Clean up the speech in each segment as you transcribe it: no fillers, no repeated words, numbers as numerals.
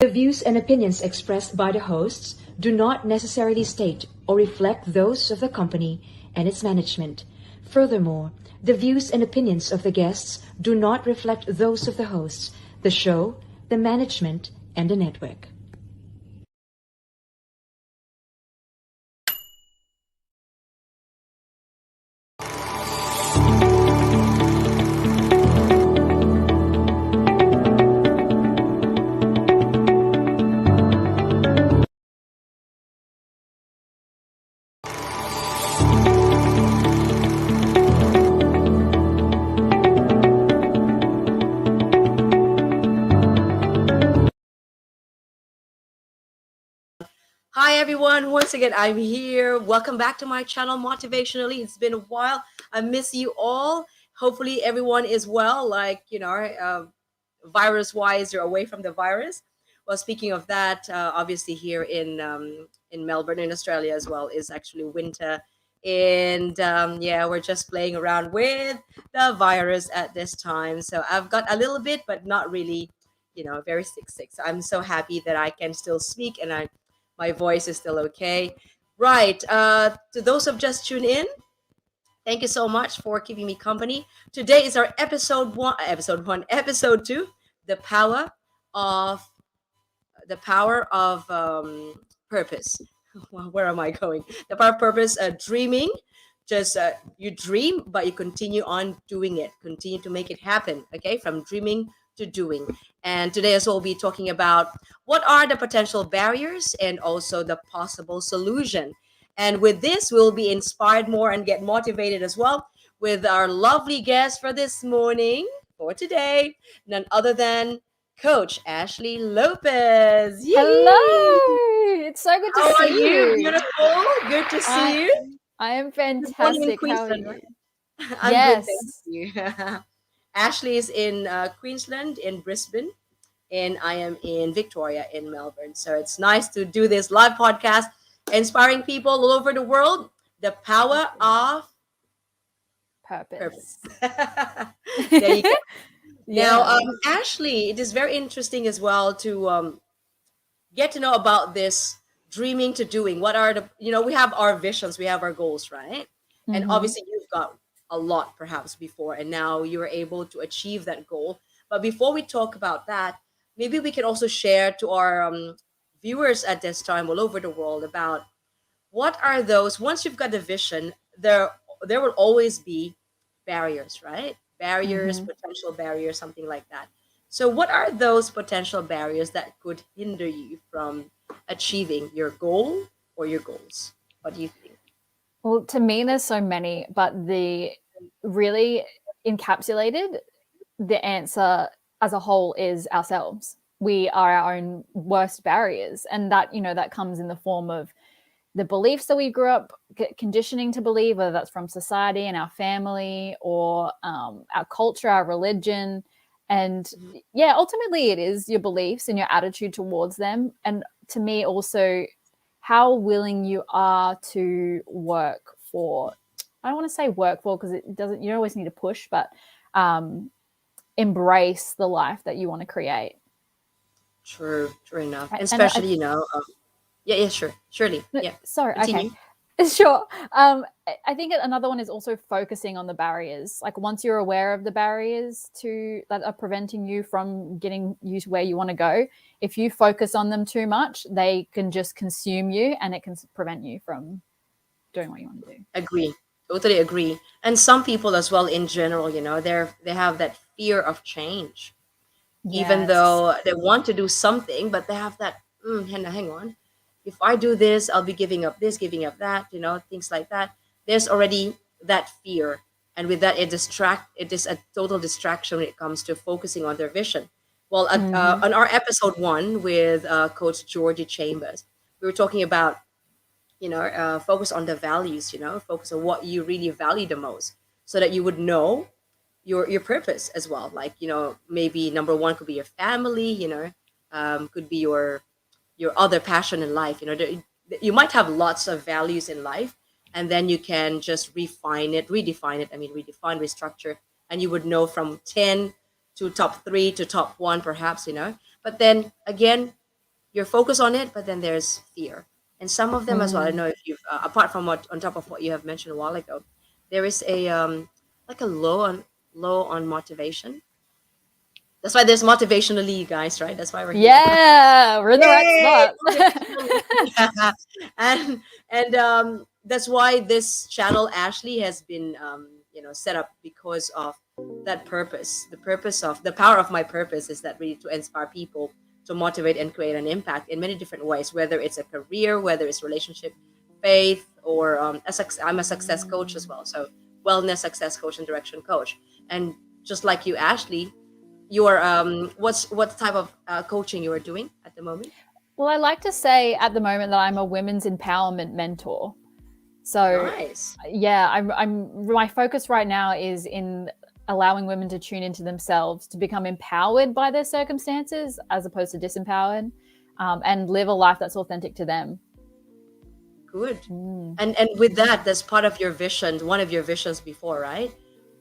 The views and opinions expressed by the hosts do not necessarily state or reflect those of the company and its management. Furthermore, the views and opinions of the guests do not reflect those of the hosts, the show, the management, and the network. Hi everyone, once again I'm here. Welcome back to my channel Motivationalee. It's been a while. I miss you all. Hopefully everyone is well, virus wise, you're away from the virus. Well, speaking of that, obviously here in Melbourne in Australia as well is actually winter, and yeah, we're just playing around with the virus at this time. So I've got a little bit, but not really, very sick. So I'm so happy that I can still speak and my voice is still okay. Right. To those who have just tuned in, thank you so much for keeping me company. Today is our episode 2, the power of purpose. Well, where am I going? The power of purpose. Dreaming. Just you dream, but you continue on doing it. Continue to make it happen. Okay, from dreaming to doing. And today as well, we'll be talking about what are the potential barriers and also the possible solution. And with this, we'll be inspired more and get motivated as well with our lovely guest for this morning, for today, none other than Coach Ashley Lopez. Yay! Hello, it's so good to How are see you? Beautiful. Good to see you. I am Good morning in fantastic. How are Queensland, you? right? I'm Yes. good, thank you. Ashley is in Queensland, in Brisbane, and I am in Victoria, in Melbourne. So it's nice to do this live podcast, inspiring people all over the world. The power of Purpose. There you go. Yeah. Now, Ashley, it is very interesting as well to get to know about this dreaming to doing. What are we have our visions, we have our goals, right? And Mhm. obviously you've got a lot perhaps before, and now you're able to achieve that goal. But before we talk about that, maybe we can also share to our viewers at this time all over the world about what are those, once you've got the vision, there will always be barriers, right? Barriers, Mhm. potential barriers, something like that. So what are those potential barriers that could hinder you from achieving your goal or your goals? What do you think? Well, to me, there's so many, but the really encapsulated the answer as a whole is ourselves. We are our own worst barriers, and that comes in the form of the beliefs that we grew up conditioning to believe, whether that's from society and our family or our culture, our religion. And yeah, ultimately it is your beliefs and your attitude towards them. And to me also, how willing you are to work for, I don't want to say work for, because it doesn't, you don't always need to push, but embrace the life that you want to create. True enough. And And especially, yeah, sure. Surely. Yeah. Sorry. Continue. Okay. Sure. I think another one is also focusing on the barriers. Like once you're aware of the barriers that are preventing you from getting you to where you want to go, if you focus on them too much, they can just consume you and it can prevent you from doing what you want to do. Agree. Totally agree. And some people as well in general, they have that fear of change. Even Yes. though they want to do something, but they have that, hang on. If I do this, I'll be giving up this, giving up that, things like that. There's already that fear. And with that, it is a total distraction when it comes to focusing on their vision. Well, on our episode 1 with Coach Georgie Chambers, we were talking about, focus on the values, focus on what you really value the most so that you would know your purpose as well. Like, maybe number 1 could be your family, could be your other passion in life. You might have lots of values in life, and then you can just redefine it, redefine, restructure, and you would know from 10 to top 3 to top 1 perhaps. But then again, you're focused on it, but then there's fear. And some of them as well. I don't know if you've, apart from what, on top of what you have mentioned a while ago, there is a like a low on motivation. That's why there's Motivationalee, guys, right? That's why we're here. Yeah, we're in the right Yay! spot. And that's why this channel, Ashley, has been set up because of that purpose. The purpose of the power of my purpose is that really to inspire people to motivate and create an impact in many different ways, whether it's a career, whether it's relationship, faith, or I'm a success coach as well. So wellness, success coach, and direction coach. And just like you, Ashley, you're what type of coaching you are doing at the moment? Well, I like to say at the moment that I'm a women's empowerment mentor. So Nice. yeah, I'm my focus right now is in allowing women to tune into themselves, to become empowered by their circumstances as opposed to disempowered, and live a life that's authentic to them. Good. And with that's part of your vision, one of your visions before, right?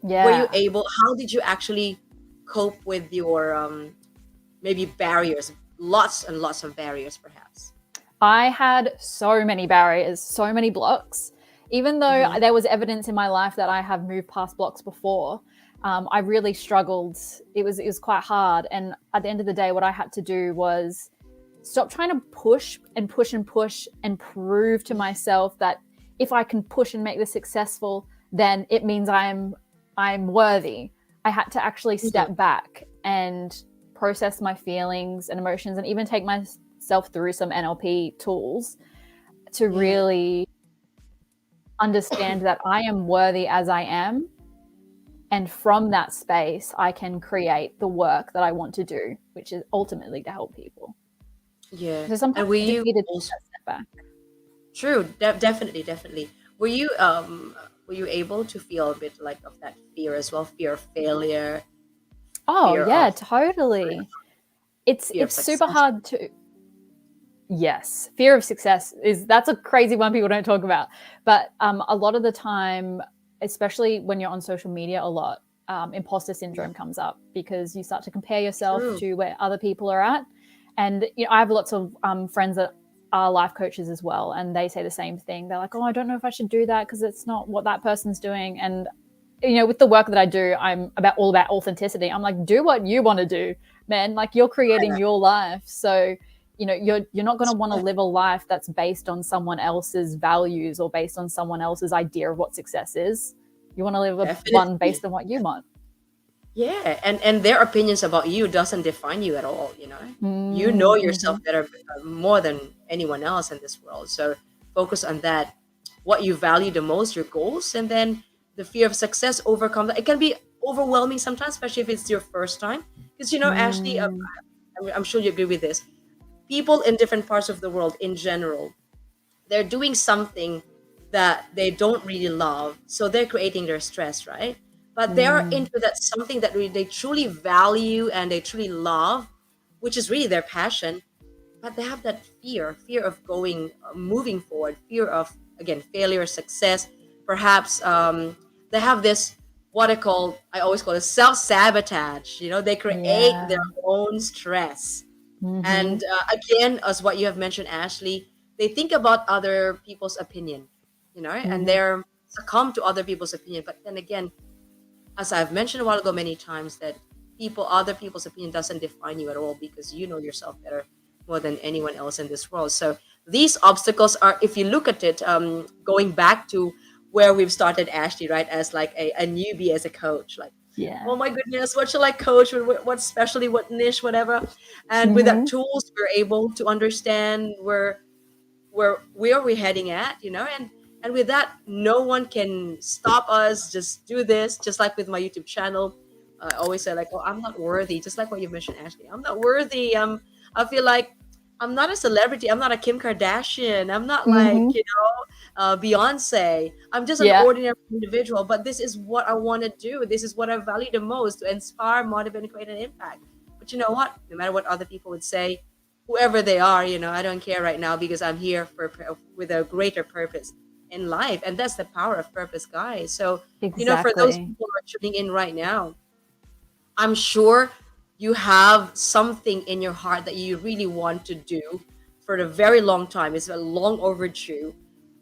Yeah. Were you able? How did you actually cope with your maybe barriers? Lots and lots of barriers, perhaps. I had so many barriers, so many blocks. Even though there was evidence in my life that I have moved past blocks before, I really struggled. It was quite hard. And at the end of the day, what I had to do was stop trying to push and push and push and prove to myself that if I can push and make this successful, then it means I'm worthy. I had to actually step back and process my feelings and emotions, and even take myself through some NLP tools to really understand that I am worthy as I am. And from that space, I can create the work that I want to do, which is ultimately to help people. Yeah. So sometimes And were you you needed to also step back. true? Definitely. Were you able to feel a bit like of that fear as well? Fear of failure, Oh fear yeah, of totally. It's fear of super success. hard to. Yes, fear of success that's a crazy one people don't talk about. But a lot of the time, especially when you're on social media a lot, imposter syndrome comes up because you start to compare yourself True. to where other people are at. And I have lots of friends that are life coaches as well, and they say the same thing. They're like, "Oh, I don't know if I should do that because it's not what that person's doing." And with the work that I do, I'm all about authenticity. I'm like, do what you want to do, man. Like, you're creating your life. So, you're not going to want to live a life that's based on someone else's values or based on someone else's idea of what success is. You want to live one based on what you want. Yeah, and their opinions about you doesn't define you at all. You know yourself better, more than anyone else in this world. So focus on that, what you value the most, your goals, and then the fear of success, overcome that. It can be overwhelming sometimes, especially if it's your first time. Because Ashley, I'm sure you agree with this. People in different parts of the world, in general, they're doing something that they don't really love, so they're creating their stress, right? But they are into that something that they truly value and they truly love, which is really their passion. But they have that fear of moving forward, fear of, again, failure, success. Perhaps they have this, I always call it self-sabotage. They create their own stress. And again, as what you have mentioned, Ashley, they think about other people's opinion, and they're succumb to other people's opinion. But then again, as I've mentioned a while ago many times, that other people's opinion doesn't define you at all, because you know yourself better more than anyone else in this world. So these obstacles are, if you look at it, going back to where we've started, Ashley, right, as like a newbie as a coach, like, oh my goodness, what shall I coach? What specialty, what niche, whatever. And with that tools, we're able to understand where we're heading at, and with that, no one can stop us. Just do this. Just like with my YouTube channel, I always say, like, oh, I'm not worthy. Just like what you mentioned, Ashley, I'm not worthy. I feel like I'm not a celebrity. I'm not a Kim Kardashian. I'm not like, Beyonce. I'm just an ordinary individual. But this is what I want to do. This is what I value the most: to inspire, motivate, and create an impact. But you know what? No matter what other people would say, whoever they are, I don't care right now, because I'm here with a greater purpose in life. And that's the power of purpose, guys. So, for those people who are tuning in right now, I'm sure you have something in your heart that you really want to do, for a very long time. It's a long overdue.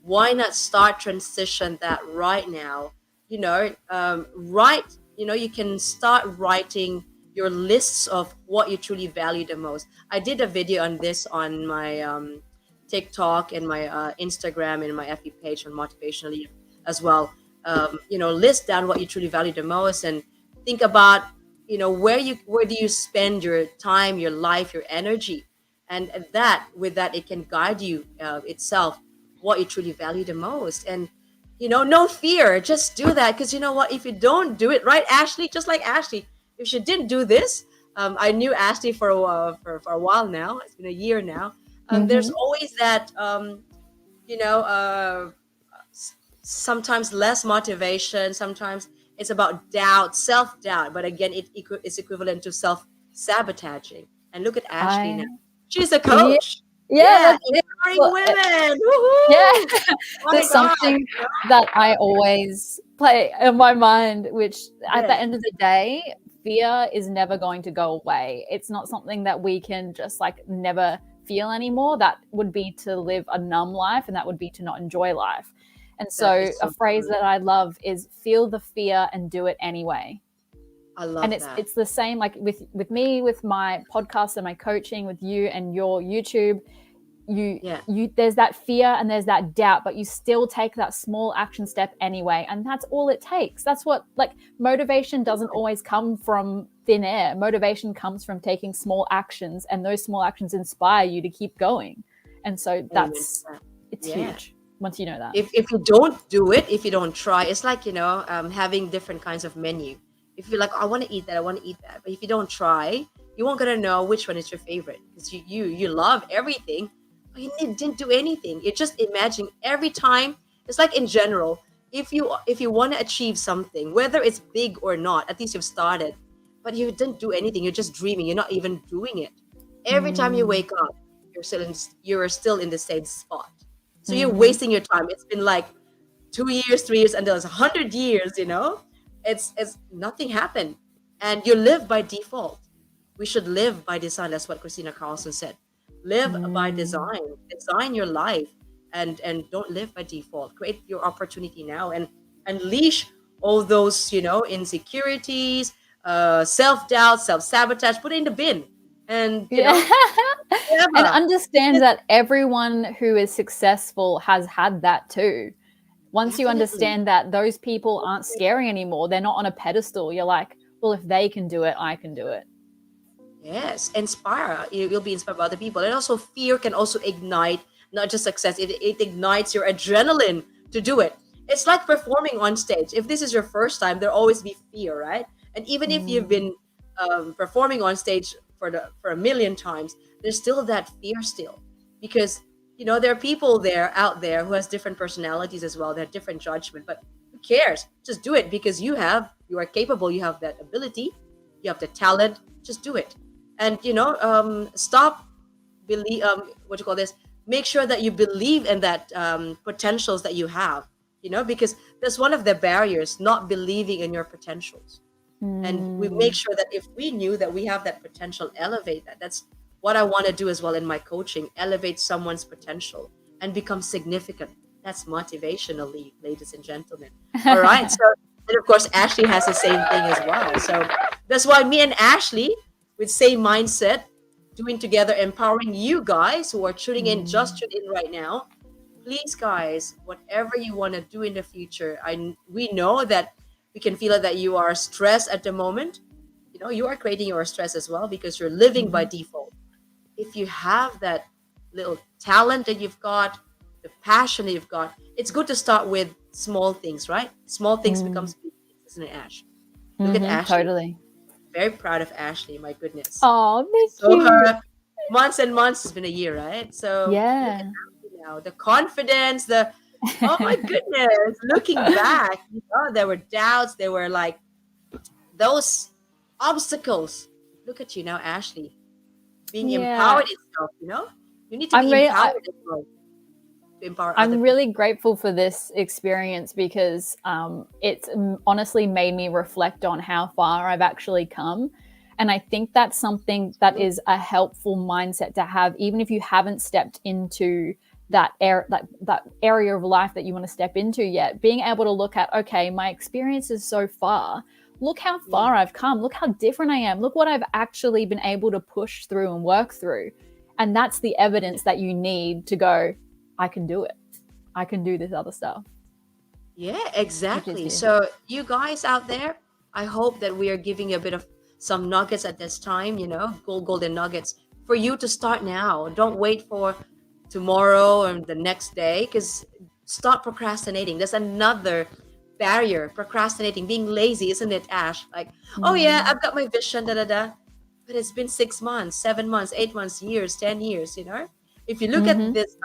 Why not start transition that right now? You can start writing your lists of what you truly value the most. I did a video on this on my TikTok and my Instagram and my FB page on Motivationalee as well. List down what you truly value the most and think about, where do you spend your time, your life, your energy, and with that it can guide you itself what you truly value the most. And no fear, just do that, because you know what, if you don't do it right, Ashley, just like Ashley, if she didn't do this, I knew Ashley for a while now. It's been a year now. There's always that sometimes less motivation, sometimes it's about doubt, self-doubt, but again it's equivalent to self-sabotaging. And look at Ashley now, she's a coach. Yeah, empowering women. Woohoo! Yeah, Oh there's my God. something that I always play in my mind, which at the end of the day, fear is never going to go away. It's not something that we can just like never feel anymore. That would be to live a numb life, and that would be to not enjoy life. And so a phrase that I love is feel the fear and do it anyway. I love and that. it's the same like with me, with my podcast and my coaching, with you and your YouTube. You there's that fear and there's that doubt, but you still take that small action step anyway, and that's all it takes. That's what, like, motivation doesn't always come from thin air. Motivation comes from taking small actions, and those small actions inspire you to keep going. And so it's huge once you know that. If you don't do it, if you don't try, it's like having different kinds of menu. If you're like, I want to eat that, but if you don't try, you won't gonna know which one is your favorite, because you love everything, but you didn't do anything. You just imagine every time. It's like in general, if you want to achieve something, whether it's big or not, at least you've started, but you didn't do anything. You're just dreaming. You're not even doing it. Every time you wake up, you're still in the same spot. So you're wasting your time. It's been like 2 years, 3 years, until it's 100 years. It's nothing happened, and you live by default. We should live by design. That's what Christina Carlson said. Live by design your life, and don't live by default. Create your opportunity now, and unleash all those insecurities, self-doubt, self-sabotage. Put it in the bin, and and understand that everyone who is successful has had that too. Once you understand that those people aren't scary anymore, they're not on a pedestal, you're like, well, if they can do it, I can do it. Yes, inspire. You'll be inspired by other people. And also fear can also ignite not just success, it ignites your adrenaline to do it. It's like performing on stage. If this is your first time, there'll always be fear, right? And even if you've been performing on stage for a million times, there's still that fear still, because there are people out there who has different personalities as well. They have different judgment, but who cares? Just do it, because you are capable. You have that ability. You have the talent. Just do it. And stop believe. Make sure that you believe in that potentials that you have. Because that's one of the barriers, not believing in your potentials. And we make sure that if we knew that we have that potential, elevate that. That's what I want to do as well in my coaching, elevate someone's potential and become significant. That's motivationally, ladies and gentlemen. All right. So, and of course, Ashley has the same thing as well. So that's why me and Ashley, with same mindset, doing together, empowering you guys who are tuning in, just tuned in right now. Please, guys, whatever you want to do in the future, we know that we can feel it, that you are stressed at the moment. You are creating your stress as well, because you're living by default. If you have that little talent that you've got, the passion that you've got, it's good to start with small things, right? Small things becomes big things, isn't it, Ash? Look at Ashley. Totally. Very proud of Ashley. My goodness. Oh, thank you. Months and months, has been a year, right? So look at Ashley now, the confidence, oh my goodness. Looking back, there were doubts, there were like those obstacles. Look at you now, Ashley. Being empowered itself, you need to be empowered as well, to empower I'm other really grateful for this experience, because it's honestly made me reflect on how far I've actually come. And I think that's something that is a helpful mindset to have, even if you haven't stepped into that area of life that you want to step into yet. Being able to look at, okay, my experiences so far, look how far I've come, look how different I am, look what I've actually been able to push through and work through. And that's the evidence that you need to go, I can do it. I can do this other stuff. Yeah, exactly. So you guys out there, I hope that we are giving you a bit of some nuggets at this time, golden nuggets for you to start now. Don't wait for tomorrow or the next day, because stop procrastinating. There's another barrier, procrastinating, being lazy, isn't it, Ash? Like, oh yeah, I've got my vision, but it's been 6 months, 7 months, 8 months, years, 10 years, If you look at this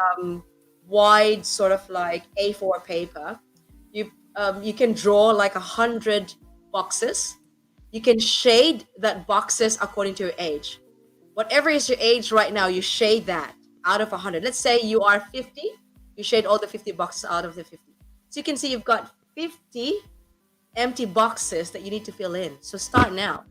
wide sort of like A4 paper, you can draw like 100 boxes. You can shade that boxes according to your age. Whatever is your age right now, you shade that out of 100. Let's say you are 50, you shade all the 50 boxes out of the 50. So you can see you've got 50 empty boxes that you need to fill in. So start now.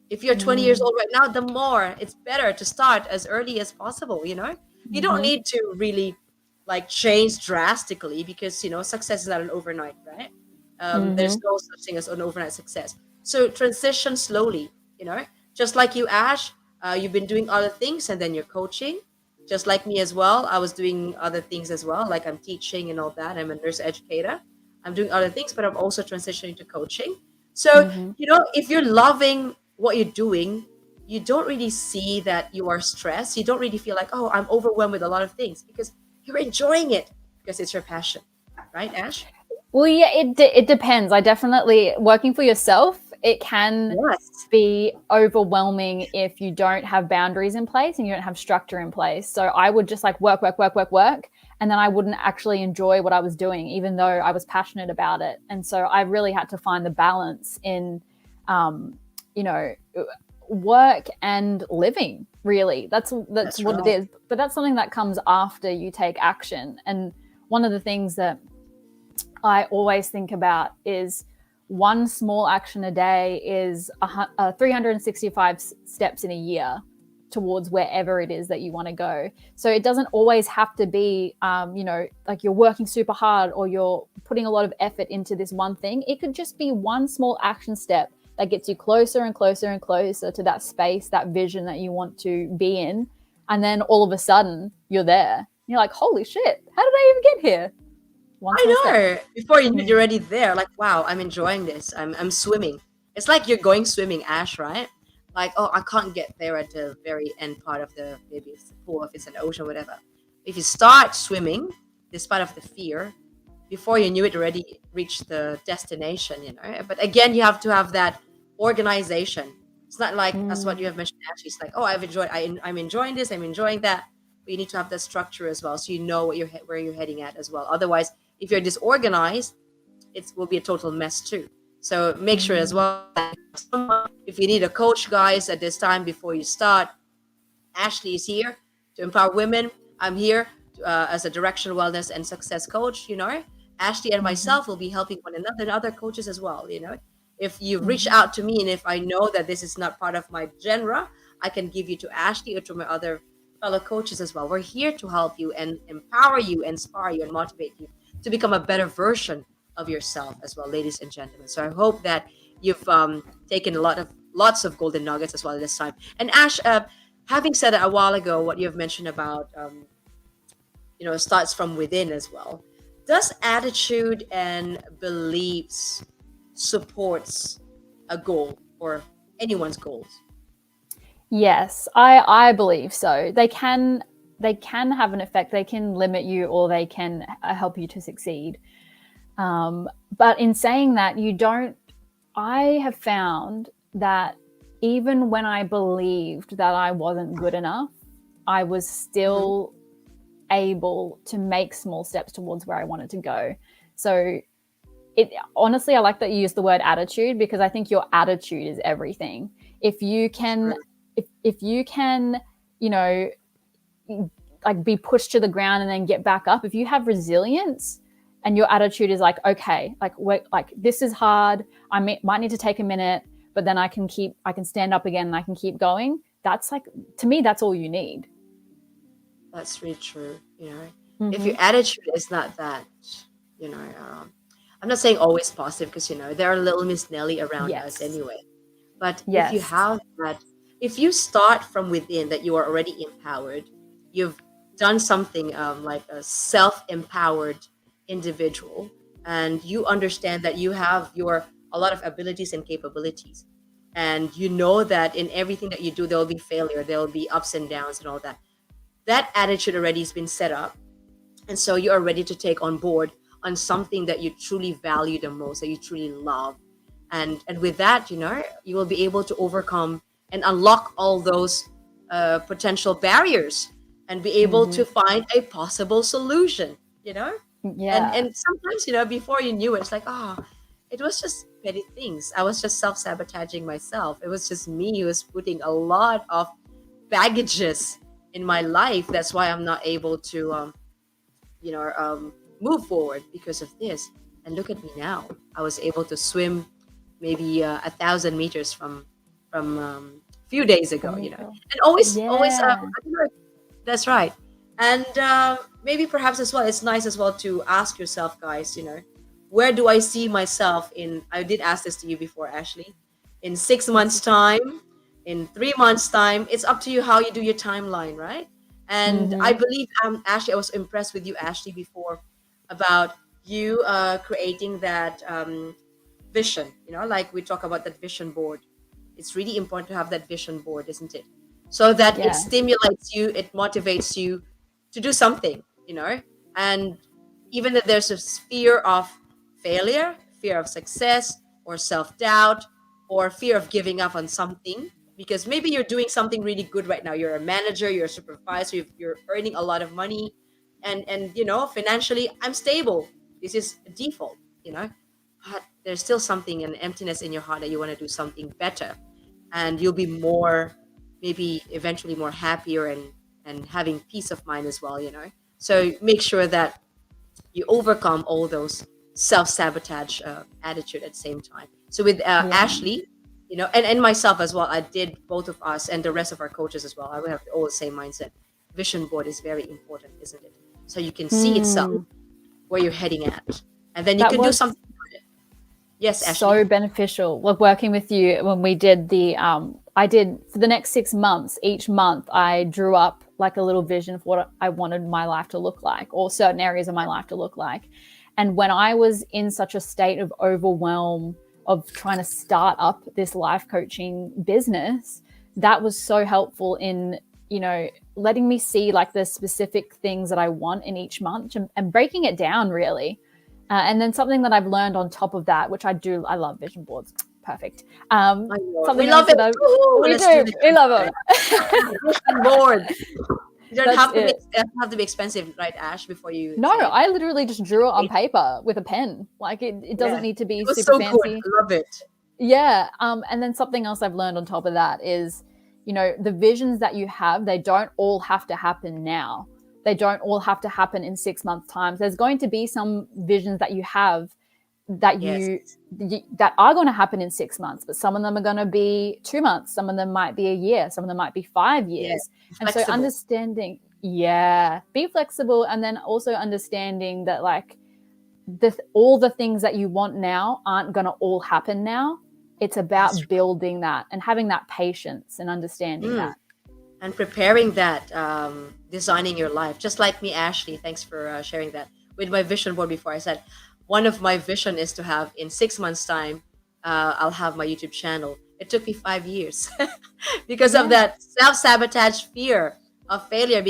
If you're 20 years old right now, the more it's better to start as early as possible, You don't need to really like change drastically, because, success is not an overnight, right? There's no such thing as an overnight success. So transition slowly, just like you, Ash, you've been doing other things and then you're coaching. Just like me as well, I was doing other things as well, like I'm teaching and all that. I'm a nurse educator. I'm doing other things, but I'm also transitioning to coaching. So, if you're loving what you're doing, you don't really see that you are stressed. You don't really feel like, oh, I'm overwhelmed with a lot of things, because you're enjoying it because it's your passion. Right, Ash? Well, yeah, it depends. I definitely, working for yourself, it can be overwhelming if you don't have boundaries in place and you don't have structure in place. So I would just like work. And then I wouldn't actually enjoy what I was doing, even though I was passionate about it. And so I really had to find the balance in, work and living, really. That's what it is. But that's something that comes after you take action. And one of the things that I always think about is one small action a day is 365 steps in a year towards wherever it is that you want to go. So it doesn't always have to be, like you're working super hard or you're putting a lot of effort into this one thing. It could just be one small action step that gets you closer and closer and closer to that space, that vision that you want to be in. And then all of a sudden you're there. You're like, holy shit, how did I even get here? I know. Before you're already there, like, wow, I'm enjoying this. I'm swimming. It's like you're going swimming, Ash, right? Like, oh, I can't get there at the very end part of maybe it's a pool, if it's an ocean, whatever. If you start swimming, despite of the fear, before you knew it, already reached the destination, But again, you have to have that organization. It's not like, that's what you have mentioned, Ash. It's like, oh, I'm enjoying this, I'm enjoying that. But you need to have that structure as well, so you know where you're heading at as well. Otherwise, if you're disorganized, it will be a total mess too. So make sure as well, if you need a coach, guys, at this time before you start, Ashley is here to empower women. I'm here as a directional wellness and success coach. Ashley and myself will be helping one another and other coaches as well. If you reach out to me and if I know that this is not part of my genre, I can give you to Ashley or to my other fellow coaches as well. We're here to help you and empower you, inspire you, and motivate you to become a better version of yourself as well, ladies and gentlemen. So I hope that you've taken lots of golden nuggets as well this time. And Ash, having said it a while ago, what you have mentioned about, starts from within as well. Does attitude and beliefs supports a goal or anyone's goals? Yes, I believe so. They can have an effect. They can limit you or they can help you to succeed. But in saying that, I have found that even when I believed that I wasn't good enough, I was still able to make small steps towards where I wanted to go. So honestly, I like that you use the word attitude, because I think your attitude is everything. If you can, like be pushed to the ground and then get back up, if you have resilience and your attitude is like, okay, like this is hard, I might need to take a minute, but then I can stand up again and I can keep going. That's like, to me, that's all you need. That's really true. If Mm-hmm. your attitude is not that, I'm not saying always positive, because there are little Miss Nelly around us Yes. anyway. But if you Yes. have that, if you start from within, that you are already empowered, you've done something like a self-empowered individual, and you understand that you have a lot of abilities and capabilities, and you know that in everything that you do, there will be failure, there will be ups and downs and all that. That attitude already has been set up, and so you are ready to take on board on something that you truly value the most, that you truly love. And with that, you will be able to overcome and unlock all those potential barriers, and be able to find a possible solution. Yeah. And sometimes, before you knew it, it's like, it was just petty things. I was just self-sabotaging myself. It was just me who was putting a lot of baggages in my life. That's why I'm not able to move forward because of this. And look at me now. I was able to swim maybe 1,000 meters from few days ago, and always that's right. And maybe perhaps as well, it's nice as well to ask yourself, guys, where do I see myself in? I did ask this to you before, Ashley. In 6 months' time, in 3 months' time, it's up to you how you do your timeline, right? And I believe, Ashley, I was impressed with you, Ashley, before, about you creating that vision. Like we talk about that vision board. It's really important to have that vision board, isn't it? So that it stimulates you, it motivates you to do something, and even if there's a fear of failure, fear of success, or self-doubt, or fear of giving up on something, because maybe you're doing something really good right now. You're a manager, you're a supervisor, you're earning a lot of money, and financially I'm stable. This is a default, but there's still something, an emptiness in your heart, that you want to do something better, and you'll be more, maybe eventually more happier, and having peace of mind as well, So make sure that you overcome all those self-sabotage attitude at the same time. So with Ashley, and myself as well, I did, both of us and the rest of our coaches as well, I would have all the same mindset. Vision board is very important, isn't it? So you can see itself where you're heading at, and then you can do something about it. Yes, Ashley. So beneficial. Like working with you when we did I did for the next 6 months, each month I drew up like a little vision of what I wanted my life to look like, or certain areas of my life to look like. And when I was in such a state of overwhelm of trying to start up this life coaching business, that was so helpful in, letting me see like the specific things that I want in each month, and breaking it down really. And then something that I've learned on top of that, which I love vision boards. Perfect. We love it. We do. We love it. Vision board. You don't have to be expensive, right, Ash? Before you. No, I literally just drew it on paper with a pen. Like it doesn't need to be super so fancy. Good. I love it. Yeah. And then something else I've learned on top of that is, the visions that you have, they don't all have to happen now. They don't all have to happen in 6 months' time. There's going to be some visions that you have that that are going to happen in 6 months, but some of them are going to be 2 months. Some of them might be a year. Some of them might be 5 years. And so understanding, be flexible. And then also understanding that like all the things that you want now aren't going to all happen now. It's about building that and having that patience and understanding that. And preparing that, designing your life. Just like me, Ashley, thanks for sharing that. With my vision board before, I said, one of my vision is to have, in 6 months' time, I'll have my YouTube channel. It took me 5 years because of that self-sabotage, fear of failure,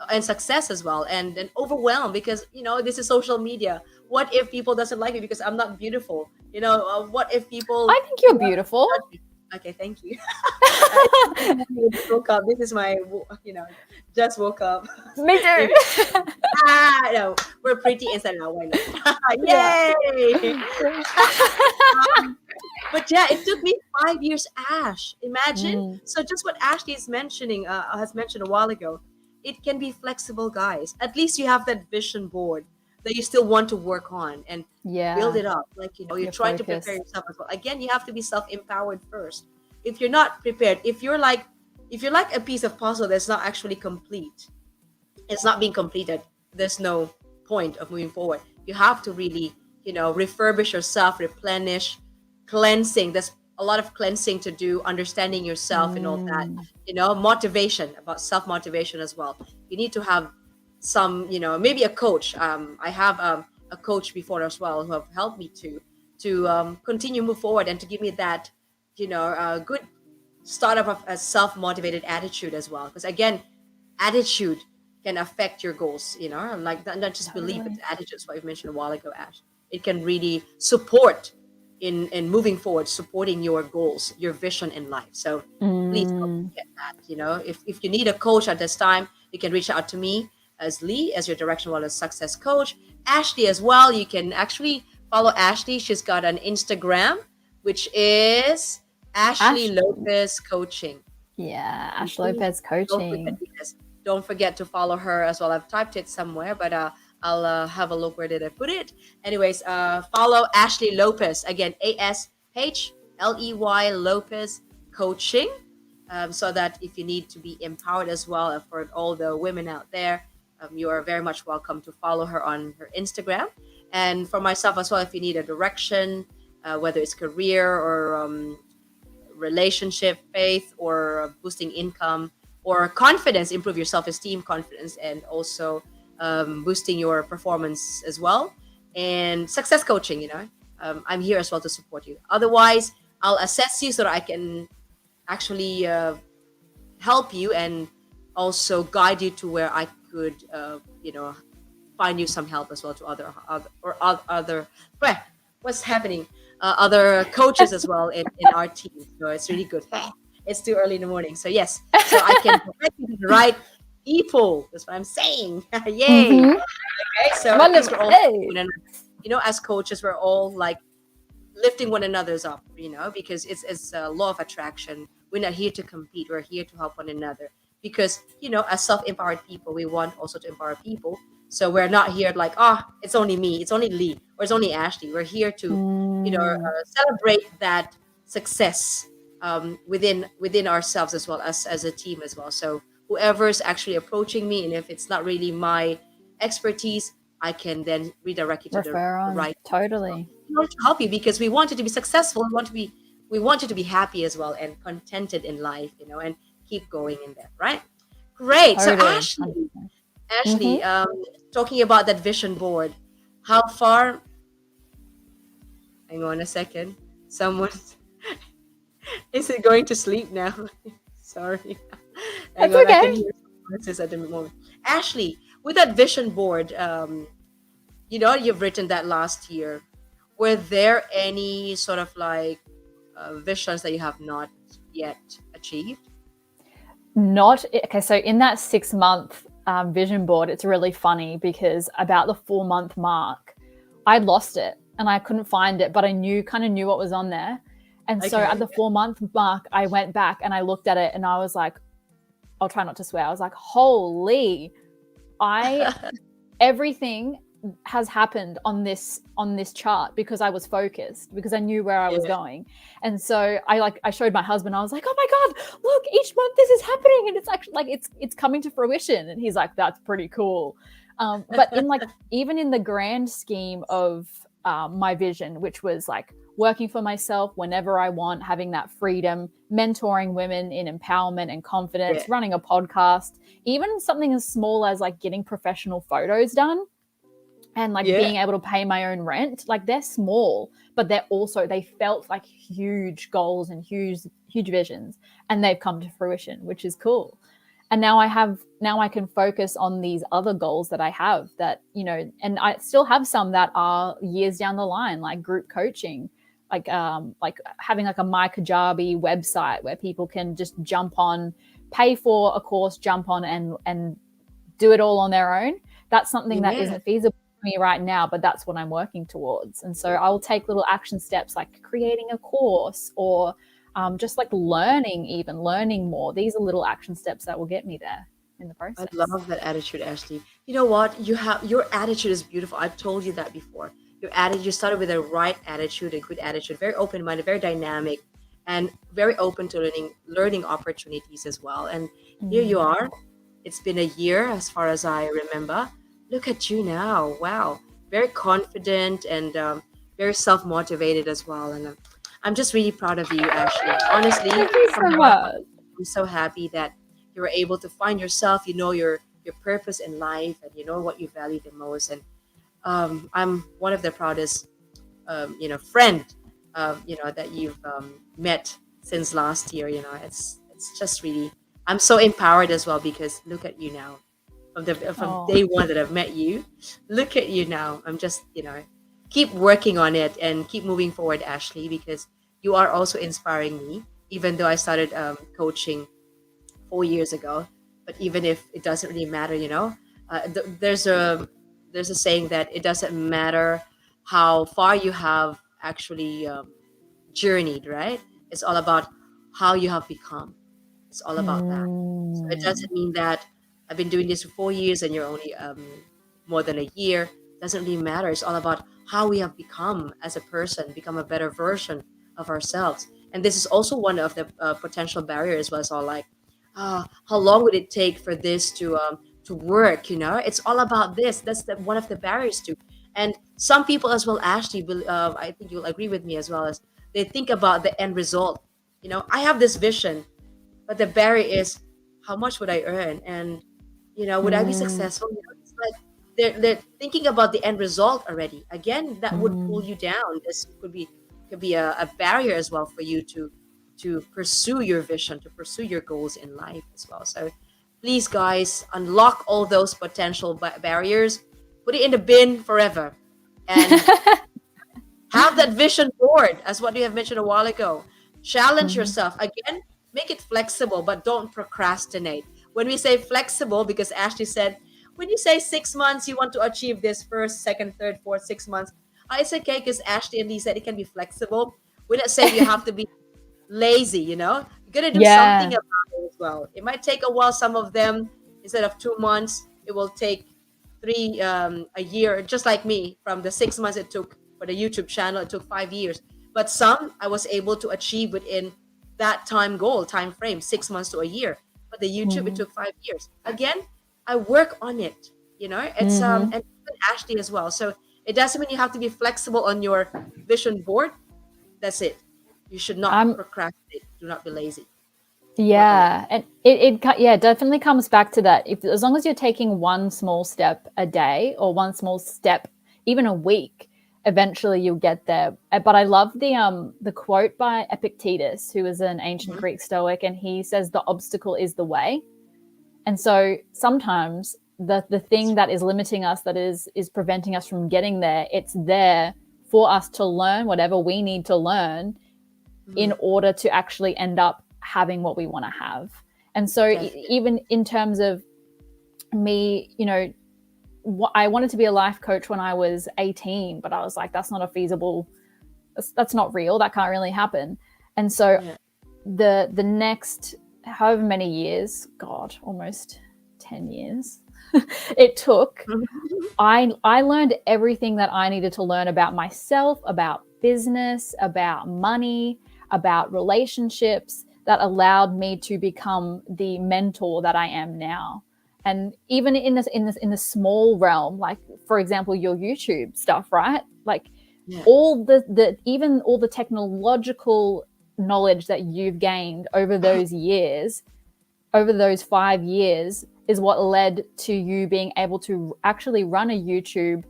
and success as well, and overwhelmed because, this is social media. What if people doesn't like me because I'm not beautiful? What if people... I think you're beautiful. Okay, thank you. Woke up. This is my, just woke up. Me too. No, we're pretty inside now. Why not? Yay! But yeah, it took me 5 years, Ash. Imagine. So just what Ashley is mentioning, has mentioned a while ago, it can be flexible, guys. At least you have that vision board. that you still want to work on and build Yeah. it up. Like, you're Your trying to focus. prepare yourself as well. Again, you have to be self-empowered first. If you're not prepared, if you're like a piece of puzzle that's not actually complete, it's not being completed, there's no point of moving forward. You have to really, refurbish yourself, replenish, cleansing. There's a lot of cleansing to do, understanding yourself and all that. Motivation, about self-motivation as well. You need to have some, maybe a coach. I have a coach before as well who have helped me to continue move forward and to give me that, good start of a self-motivated attitude as well. Because again, attitude can affect your goals, like not just belief, but attitude is what you mentioned a while ago, Ash. It can really support in moving forward, supporting your goals, your vision in life. So please don't forget that. If you need a coach at this time, you can reach out to me as Lee, as your directional wellness success coach. Ashley as well. You can actually follow Ashley. She's got an Instagram, which is Ashley Lopez Coaching. Yeah, Ash Lopez Coaching. Don't forget to follow her as well. I've typed it somewhere, but I'll have a look. Where did I put it? Anyways, follow Ashley Lopez. Again, ASHLEY Lopez Coaching. So that if you need to be empowered as well, for all the women out there, you are very much welcome to follow her on her Instagram. And for myself as well, if you need a direction, whether it's career or relationship, faith, or boosting income, or confidence, improve your self-esteem, confidence, and also boosting your performance as well, and success coaching, I'm here as well to support you. Otherwise, I'll assess you so that I can actually help you and also guide you to where I could, find you some help as well to other what's happening, other coaches as well in our team. So it's really good. It's too early in the morning. So yes, so I can direct you to the right people. That's what I'm saying. Yay. Okay, so Wonderful. As coaches, we're all like lifting one another's up, because it's a law of attraction. We're not here to compete. We're here to help one another because, as self-empowered people, we want also to empower people. So we're not here like, it's only me, it's only Lee, or it's only Ashley. We're here to, celebrate that success within ourselves as well as a team as well. So whoever's actually approaching me, and if it's not really my expertise, I can then redirect you to the right. Totally. We want to help you because we want you to be successful. We want you to be happy as well and contented in life, and keep going in that, right? Great. Totally. So Ashley, talking about that vision board, how far? Hang on a second. Someone is it going to sleep now? Sorry. That's okay. I can hear voices at the moment. Ashley, with that vision board, you've written that last year. Were there any sort of like visions that you have not yet achieved? Okay. So in that 6-month vision board, it's really funny because about the 4-month mark, I lost it and I couldn't find it, but I kind of knew what was on there. And so at the 4-month mark, I went back and I looked at it and I was like, I'll try not to swear. I was like, holy, everything has happened on this chart because I was focused, because I knew where I was going. And so I showed my husband, I was like, oh my God, look, each month this is happening. And it's actually like, it's coming to fruition. And he's like, that's pretty cool. But even in the grand scheme of my vision, which was like working for myself whenever I want, having that freedom, mentoring women in empowerment and confidence, running a podcast, even something as small as like getting professional photos done and being able to pay my own rent, like they're small, but they felt like huge goals and huge visions, and they've come to fruition, which is cool. And now I can focus on these other goals that I have that, and I still have some that are years down the line, like group coaching, like having like a 𝐕𝐈𝐃𝐄 website where people can just jump on, pay for a course, jump on and do it all on their own. That's something that isn't feasible for me right now, but that's what I'm working towards. And so I'll take little action steps like creating a course or just like learning more. These are little action steps that will get me there. in the I process. love that attitude, Ashley. You know what? You have your attitude is beautiful. I told you that before. Your attitude, you started with a right attitude, a good attitude, very open-minded, very dynamic, and very open to learning opportunities as well. And here you Mm. are. It's been a year as far as I remember. Look at you now. Wow. Very confident and very self-motivated as well. And I'm just really proud of you, Ashley. Honestly, Thank you from so my heart, much. I'm so happy that you were able to find yourself. You know your purpose in life, and you know what you value the most. And I'm one of the proudest, friend, that you've met since last year. It's just really. I'm so empowered as well because look at you now. From Oh, day one that I've met you, look at you now. I'm just keep working on it and keep moving forward, Ashley, because you are also inspiring me. Even though I started coaching 4 years ago. But even if it doesn't really matter, there's a saying that it doesn't matter how far you have actually journeyed, right? It's all about how you have become. It's all about that. So it mm, doesn't mean that I've been doing this for 4 years and you're only more than a year. Doesn't really matter. It's all about how we have become as a person, become a better version of ourselves. And this is also one of the potential barriers. Was all like, how long would it take for this to work? It's all about this. That's one of the barriers too. And some people as well, Ashley, I think you'll agree with me as well as they think about the end result. I have this vision, but the barrier is how much would I earn, and would I be mm, successful? It's like they're thinking about the end result already. Again, that would pull mm. you down. This could be a barrier as well for you to pursue your vision, to pursue your goals in life as well. So please, guys, unlock all those potential barriers, put it in the bin forever, and have that vision board, as what you have mentioned a while ago. Challenge Mhm. yourself. Again, make it flexible, but don't procrastinate. When we say flexible, because Ashley said, when you say 6 months, you want to achieve this first, second, third, fourth, 6 months. It's okay because Ashley and Lee said it can be flexible. We're not saying you have to be lazy. You're going to do something Yeah. about it as well. It might take a while. Some of them, instead of 2 months, it will take a year, just like me. From the 6 months it took for the YouTube channel, it took 5 years. But some I was able to achieve within that time frame, 6 months to a year. But the YouTube, it Mhm. took 5 years. Again, I work on it. It's Mhm. and even Ashley as well. So it doesn't mean you have to be flexible on your vision board. That's it. You should not I'm procrastinate. Do not be lazy. Work on it. Yeah, and yeah, definitely comes back to that. If as long as you're taking one small step a day or one small step even a week, eventually you'll get there. But I love the quote by Epictetus, who is an ancient Mhm. Greek Stoic, and he says the obstacle is the way. And so sometimes the thing that is limiting us, that is preventing us from getting there, it's there for us to learn whatever we need to learn in Mhm. order to actually end up having what we want to have. And so Definitely. even in terms of me, I wanted to be a life coach when I was 18, but I was like, that's not a feasible, that's not real, that can't really happen. And so Yeah. the next however many years, God, almost 10 years it took, I learned everything that I needed to learn about myself, about business, about money, about relationships, that allowed me to become the mentor that I am now. And even in the small realm, like for example, your YouTube stuff, right? Like Yeah. all the even all the technological knowledge that you've gained over those years, over those 5 years, is what led to you being able to actually run a YouTube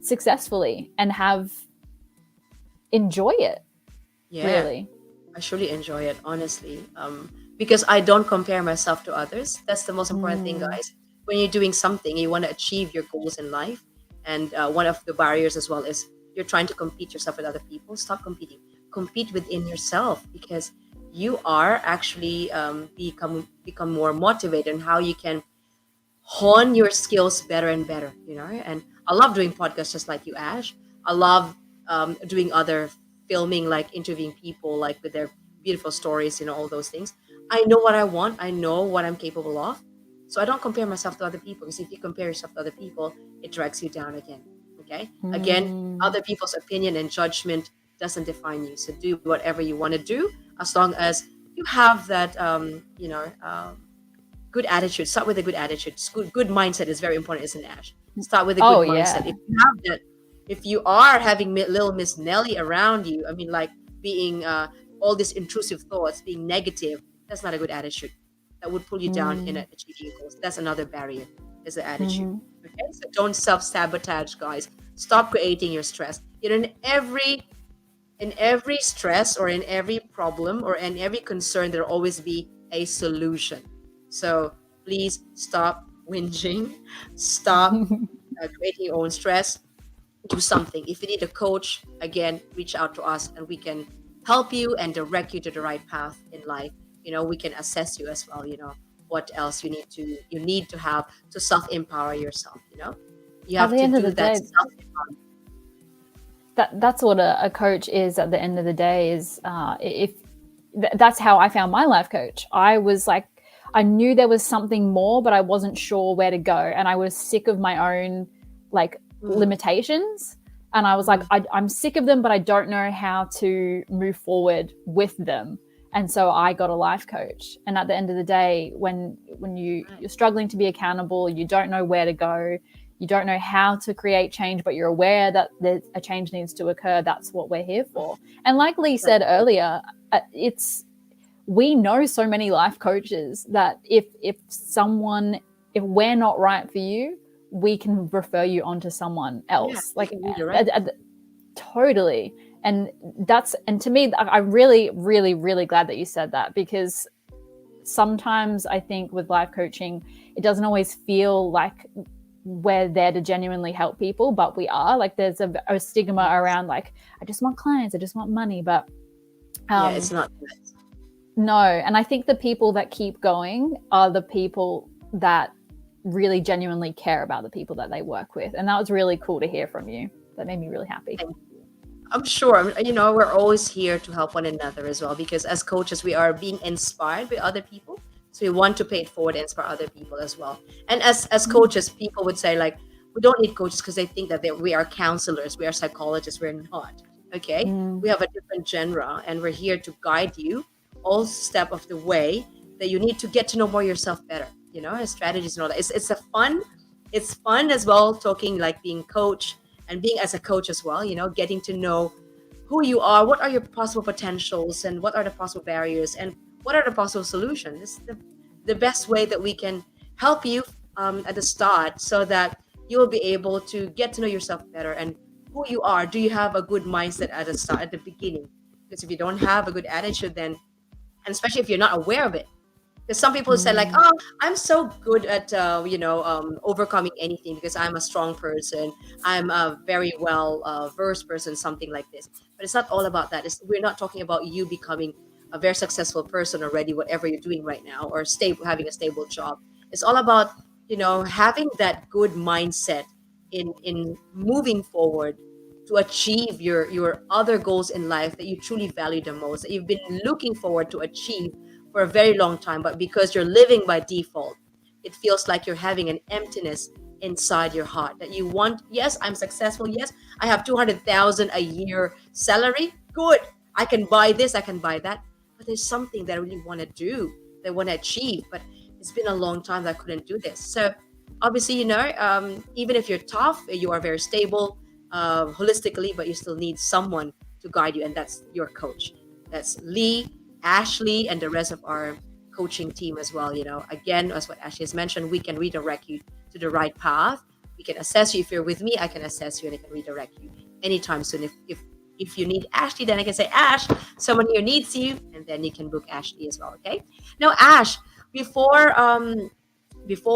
successfully and enjoy it, Yeah. really. I surely enjoy it, honestly. Because I don't compare myself to others. That's the most important thing, Mm, guys. When you're doing something, you want to achieve your goals in life. And one of the barriers as well is you're trying to compete yourself with other people. Stop competing. Compete within yourself because you are actually become more motivated and how you can hone your skills better and better. And I love doing podcasts just like you, Ash. I love doing other filming, like interviewing people, like with their beautiful stories, all those things. I know what I want. I know what I'm capable of. So I don't compare myself to other people, because if you compare yourself to other people, it drags you down again. Okay. Again, other people's opinion and judgment doesn't define you. So do whatever you want to do, as long as you have that, good attitude. Start with a good attitude. Good mindset is very important, isn't it, Ash? Start with a Oh, good mindset. yeah. If you have that, if you are having little Miss Nelly around you, I mean, like being all these intrusive thoughts, being negative, that's not a good attitude. That would pull you down in achieving your goals. That's another barrier, is the attitude. Okay, so don't self-sabotage, guys. Stop creating your stress. In every stress, or in every problem, or in every concern, there'll always be a solution. So please stop whinging, stop creating your own stress, do something. If you need a coach, again, reach out to us and we can help you and direct you to the right path in life. We can assess you as well, what else you need to have to self-empower yourself. You have At the to end of do the that day, self-empowerment. that's what a coach is. At the end of the day, is that's how I found my life coach. I was like, I knew there was something more, but I wasn't sure where to go, and I was sick of my own limitations, and I was like, I'm sick of them, but I don't know how to move forward with them. And so I got a life coach. And at the end of the day, when you're struggling to be accountable, you don't know where to go, you don't know how to create change, but you're aware that a change needs to occur, that's what we're here for. And like Lee said earlier, we know so many life coaches that if we're not right for you, we can refer you on to someone else. Totally. And to me, I'm really, really, really glad that you said that, because sometimes I think with life coaching, it doesn't always feel like we're there to genuinely help people, but we are. Like, there's a stigma around, like, I just want clients, I just want money, but it's not good. No. And I think the people that keep going are the people that really genuinely care about the people that they work with. And that was really cool to hear from you. That made me really happy. I'm sure, we're always here to help one another as well, because as coaches, we are being inspired by other people. So we want to pay it forward and inspire other people as well. And as coaches, people would say, like, we don't need coaches because they think that we are counselors, we are psychologists. We're not. Okay. We have a different genre, and we're here to guide you all step of the way, that you need to get to know more yourself better, and strategies and all that. It's fun as well, talking, like, being coach and being as a coach as well, getting to know who you are, what are your possible potentials, and what are the possible barriers, and what are the possible solutions. It's the best way that we can help you at the start, so that you will be able to get to know yourself better and who you are. Do you have a good mindset at the start, at the beginning? Because if you don't have a good attitude, then, and especially if you're not aware of it, because some people say, like, oh, I'm so good at overcoming anything because I'm a strong person, I'm a very well versed person, something like this. But it's not all about that. We're not talking about you becoming a very successful person already, whatever you're doing right now, or having a stable job. It's all about having that good mindset in moving forward to achieve your other goals in life that you truly value the most, that you've been looking forward to achieve for a very long time, but because you're living by default, it feels like you're having an emptiness inside your heart, that you want, yes, I'm successful, yes, I have 200,000 a year salary, good, I can buy this, I can buy that, but there's something that I really want to do, that I want to achieve, but it's been a long time that I couldn't do this. So obviously, even if you're tough, you are very stable holistically, but you still need someone to guide you, and that's your coach. That's Lee, Ashley, and the rest of our coaching team as well. Again, as what Ashley has mentioned, we can redirect you to the right path. We can assess you. If you're with me, I can assess you, and I can redirect you anytime soon. If you need Ashley, then I can say, Ash, someone here needs you, and then you can book Ashley as well. Okay. Now, Ash, before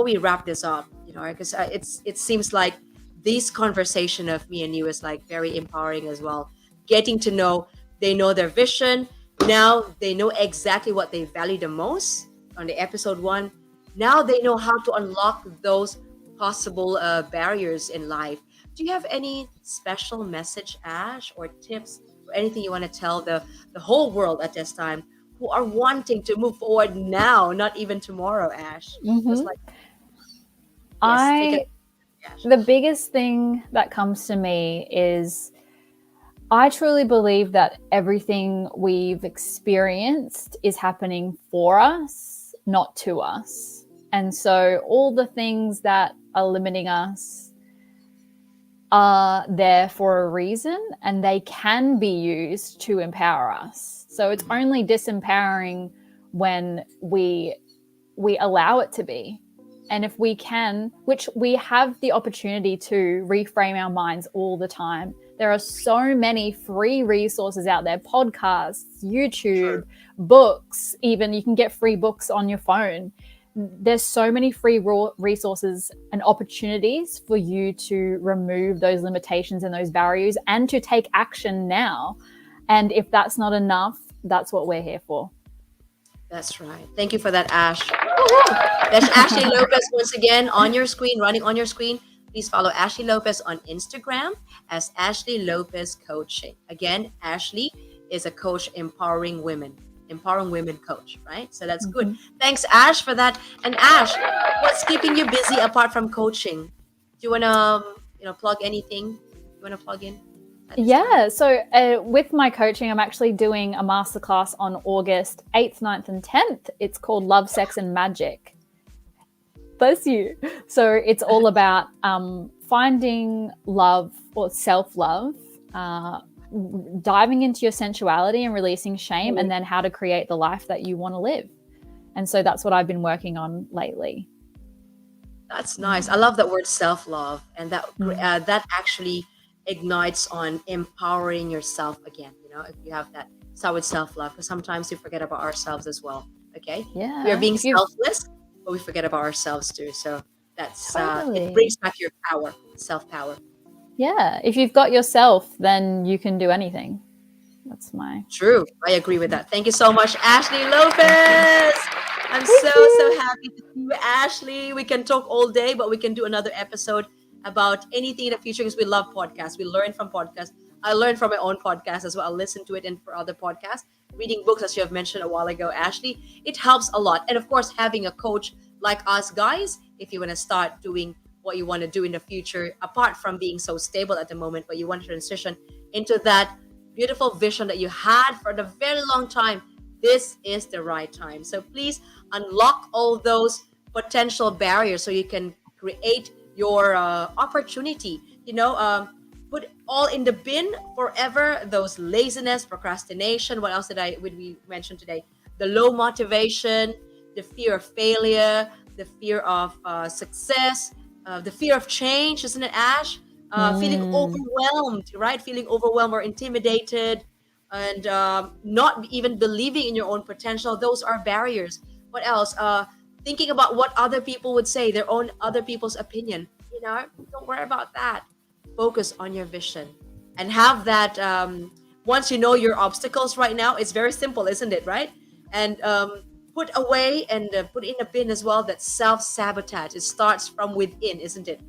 we wrap this up, because it seems like this conversation of me and you is like very empowering as well. Getting to know, they know their vision. Now they know exactly what they value the most on the episode 1. Now they know how to unlock those possible barriers in life. Do you have any special message, Ash, or tips, or anything you want to tell the whole world at this time who are wanting to move forward now, not even tomorrow, Ash. Just like, yes, take it, Ash. The biggest thing that comes to me is I truly believe that everything we've experienced is happening for us, not to us. And so all the things that are limiting us are there for a reason, and they can be used to empower us. So it's only disempowering when we allow it to be. And if we can, which we have the opportunity to reframe our minds all the time. There are so many free resources out there, podcasts, YouTube, books, even you can get free books on your phone. There's so many free resources and opportunities for you to remove those limitations and those barriers and to take action now. And if that's not enough, that's what we're here for. That's right. Thank you for that, Ash. That's Ashley Lopez once again on your screen, running on your screen. Please follow Ashley Lopez on Instagram as Ashley Lopez Coaching. Again, Ashley is a coach empowering women coach, right? So that's good. Thanks, Ash, for that. And Ash, what's keeping you busy apart from coaching? Do you want to, plug anything? You want to plug in? Yeah, so with my coaching, I'm actually doing a masterclass on August 8th, 9th, and 10th. It's called Love, Sex, and Magic. Bless you. So it's all about finding love or self-love, diving into your sensuality and releasing shame, and then how to create the life that you want to live. And so that's what I've been working on lately. That's nice. I love that word self-love, and that actually ignites on empowering yourself again. If you have that start with self-love, because sometimes we forget about ourselves as well. Okay, we are being selfless, but we forget about ourselves too. So that's it brings back your power, self-power. Yeah, if you've got yourself, then you can do anything. That's true. I agree with that. Thank you so much, Ashley Lopez. I'm so happy to see you, Ashley. We can talk all day, but we can do another episode about anything in the future, because we love podcasts. We learn from podcasts. I learned from my own podcast as well. I listen to it and for other podcasts. Reading books, as you have mentioned a while ago, Ashley, it helps a lot. And of course, having a coach like us guys, if you want to start doing what you want to do in the future, apart from being so stable at the moment, but you want to transition into that beautiful vision that you had for the very long time, this is the right time. So please unlock all those potential barriers so you can create your opportunity. Put all in the bin forever, those laziness, procrastination. What else would we mention today? The low motivation, the fear of failure, the fear of success, the fear of change, isn't it, Ash? Feeling overwhelmed, right? Feeling overwhelmed or intimidated, and not even believing in your own potential. Those are barriers. What else? Thinking about what other people would say, other people's opinion. Don't worry about that. Focus on your vision and have that. Once you know your obstacles right now, it's very simple, isn't it? Right? And put away and put in a bin as well that self-sabotage. It starts from within, isn't it?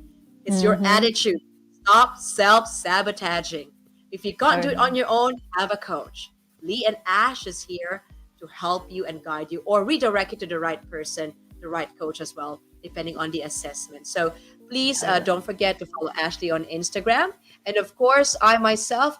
It's your attitude. Stop self-sabotaging. If you can't do it on your own, have a coach. Lee and Ash is here to help you and guide you, or redirect you to the right person, the right coach as well, depending on the assessment. So please don't forget to follow Ashley on Instagram. And of course, I myself,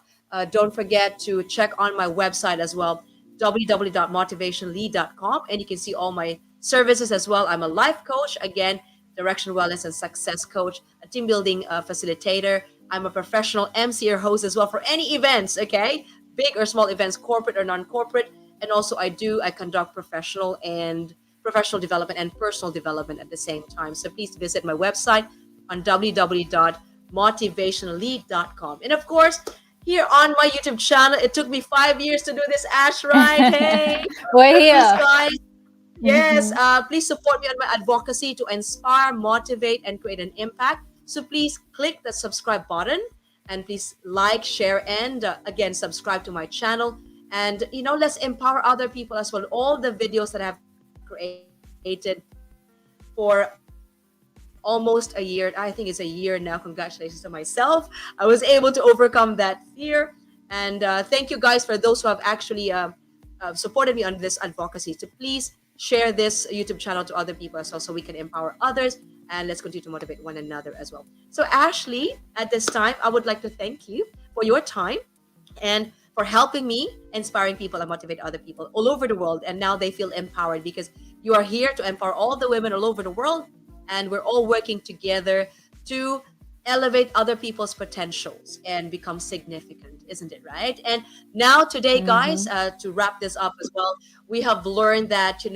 don't forget to check on my website as well, www.motivationalee.com. And you can see all my services as well. I'm a life coach, again, direction, wellness, and success coach, a team building facilitator. I'm a professional MC or host as well for any events, okay? Big or small events, corporate or non-corporate. And also I conduct professional development and personal development at the same time. So please visit my website on www.motivationalee.com. And of course, here on my YouTube channel, it took me 5 years to do this, Ash, right? Hey, we're here. Guys. Yes, please support me on my advocacy to inspire, motivate, and create an impact. So please click the subscribe button and please like, share, and again, subscribe to my channel. And, let's empower other people as well. All the videos that I've created for almost a year. I think it's a year now. Congratulations to myself. I was able to overcome that fear. And thank you guys for those who have actually supported me on this advocacy to please share this YouTube channel to other people as well, so we can empower others, and let's continue to motivate one another as well. So Ashley, at this time, I would like to thank you for your time and for helping me, inspiring people and motivate other people all over the world. And now they feel empowered because you are here to empower all the women all over the world. And we're all working together to elevate other people's potentials and become significant, isn't it right? And now today, guys, to wrap this up as well, we have learned that,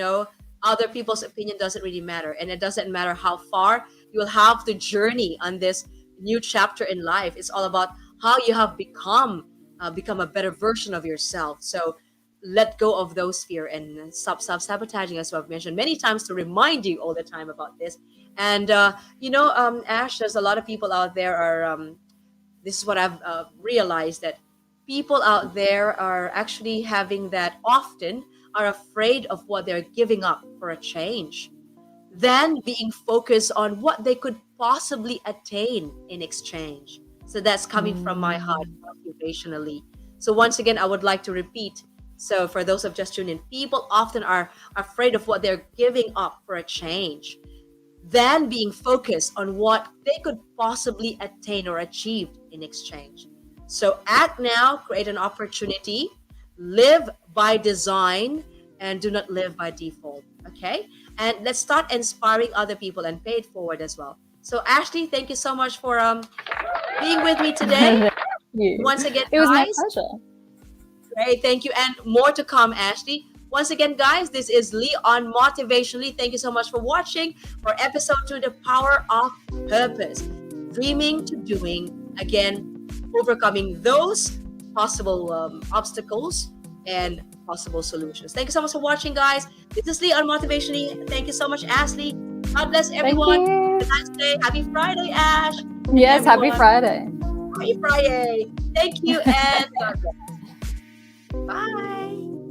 other people's opinion doesn't really matter. And it doesn't matter how far you will have to journey on this new chapter in life. It's all about how you have become a better version of yourself. So let go of those fear and stop sabotaging, as I've mentioned many times to remind you all the time about this. And Ash, there's a lot of people out there are this is what I've realized, that people out there are actually having that, often are afraid of what they're giving up for a change, then being focused on what they could possibly attain in exchange. So that's coming from my heart, motivationally. So once again, I would like to repeat. So for those who have just tuned in, people often are afraid of what they're giving up for a change, than being focused on what they could possibly attain or achieve in exchange. So act now, create an opportunity, live by design, and do not live by default. Okay? And let's start inspiring other people and pay it forward as well. So Ashley, thank you so much for being with me today. Once again, it was guys, my pleasure. Great, thank you. And more to come, Ashley. Once again, guys, this is Lee on Motivationalee. Thank you so much for watching for episode 2, The Power of Purpose. Dreaming to doing. Again, overcoming those possible obstacles and possible solutions. Thank you so much for watching, guys. This is Lee on Motivationalee. Thank you so much, Ashley. God bless everyone. Have a nice day. Happy Friday, Ash. Yes, happy Friday. Happy Friday. Thank you, and God bless. Bye.